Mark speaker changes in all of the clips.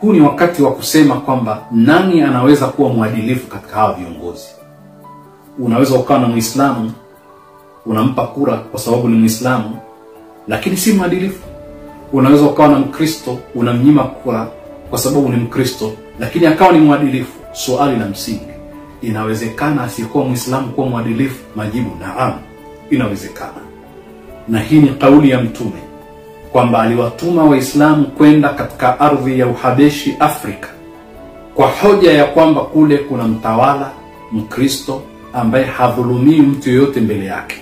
Speaker 1: huu ni wakati wa kusema kwamba nani anaweza kuwa mwadilifu katika hawa viongozi. Unaweza ukawa na Muislamu unampa kura kwa sababu ni Muislamu lakini si mwadilifu. Unaweza ukawa na Mkristo unamnyima kura kwa sababu ni Mkristo lakini akawa ni mwadilifu. Swali la msingi, inawezekana asiyekuwa Muislamu kuwa mwadilifu? Majibu, naam, inawezekana. Na hii ni kauli ya Mtume kwamba aliwatuma Waislamu kwenda katika ardhi ya Uhabeshi, Afrika, kwa hoja ya kwamba kule kuna mtawala Mkristo ambaye hadhulumii mtu yoyote mbele yake.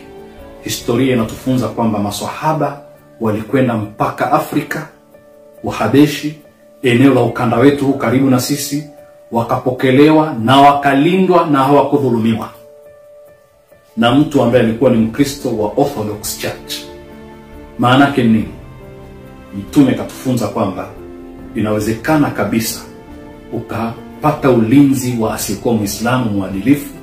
Speaker 1: Historia inatufunza kwamba maswahaba walikwenda mpaka Afrika, Uhabeshi, eneo la ukanda wetu huu karibu na sisi, wakapokelewa na wakalindwa na hawakudhulumiwa na mtu ambaye alikuwa ni Mkristo wa Orthodox Church. Maana yake nini? Mtume katufunza kwamba inawezekana kabisa ukapata ulinzi wa asiyekuwa Muislamu mwadilifu,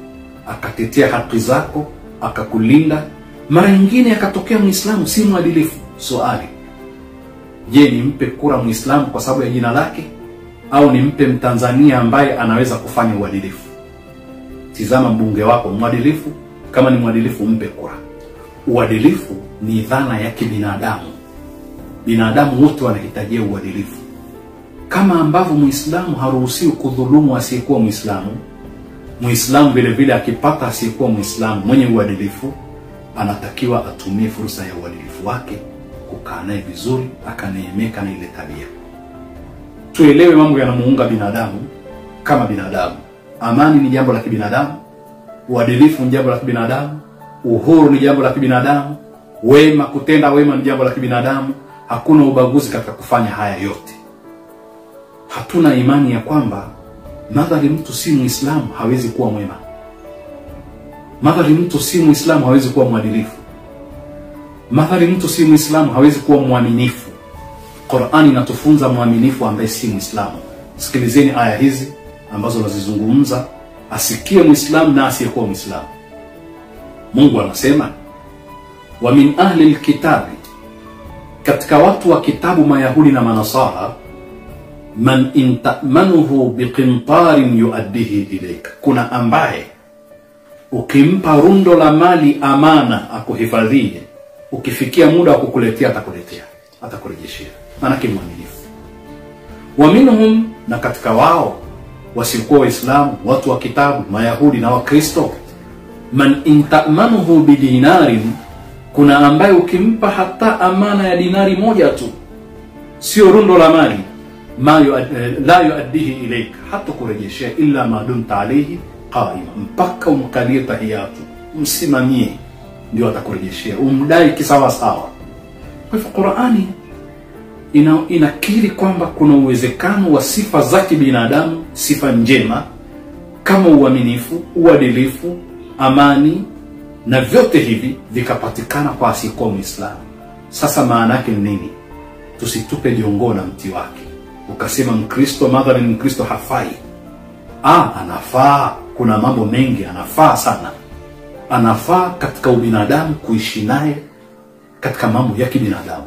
Speaker 1: akatetea haki zako, akakulinda. Mara nyingine akatokea Muislamu si mwadilifu. Swali, je, nimpe kura Muislamu kwa sababu ya jina lake au nimpe Mtanzania ambaye anaweza kufanya uadilifu? Tizama mbunge wako mwadilifu, kama ni mwadilifu mpe kura. Uadilifu ni dhana ya kibinadamu. Binadamu wote wanahitajia uadilifu. Kama ambavyo Muislamu haruhusiwi kudhulumu asiyekuwa Muislamu, Muislamu vile vile akipata asiyekuwa Muislamu mwenye uadilifu, anatakiwa atumie fursa ya uadilifu wake kukaa naye vizuri, akaneemeka na ile tabia. Tuelewe mambo yanamuunga binadamu kama binadamu. Amani ni jambo la kibinadamu, uadilifu ni jambo la kibinadamu, uhuru ni jambo la kibinadamu, wema, kutenda wema ni jambo la kibinadamu. Hakuna ubaguzi katika kufanya haya yote. Hatuna imani ya kwamba madhali mtu si Muislamu hawezi kuwa mwema, madhali mtu si Muislamu hawezi kuwa mwadilifu, madhali mtu si Muislamu hawezi kuwa mwaminifu. Qur'ani inatufunza mwaminifu ambaye si Muislamu. Sikilizeni aya hizi ambazo nazizungumza, asikie Muislamu na asiyekuwa Muislamu. Mungu anasema, wa min ahli alkitabi, katika watu wa kitabu Mayahudi na Manasara, man intamanuhu biqintarin yuaddihi ilayka, kuna ambaye ukimpa rundo la mali amana akuhifadhie, ukifikia muda wa kukuletea atakuletea, atakurejeshia. Maana yake mwaminifu. Wa minhum, na katika wao wasiokuwa Waislamu, watu wa kitabu Mayahudi na Wakristo, man intamanuhu bidinarin, kuna ambaye ukimpa hata amana ya dinari moja tu, sio rundo la mali, la yuaddihi ilayka, hata kurejeshia illa ma dumta alayhi qaima, mpaka umkalie tahiyatu, msimamie, ndio atakurejeshia, umdai kisawa sawa. Kwa hivyo Qur'ani inakiri kwamba kuna uwezekano wa sifa za kibinadamu, sifa njema kama uaminifu, uadilifu, amani, na vyote hivi vikapatikana kwa asiyekuwa Muislamu. Sasa maana yake ni nini? Tusitupe jongo na mti wake ukasema Mkristo madhali ni Mkristo hafai. Anafaa. Kuna mambo mengi anafaa sana. Anafaa katika ubinadamu, kuishi naye katika mambo ya kibinadamu.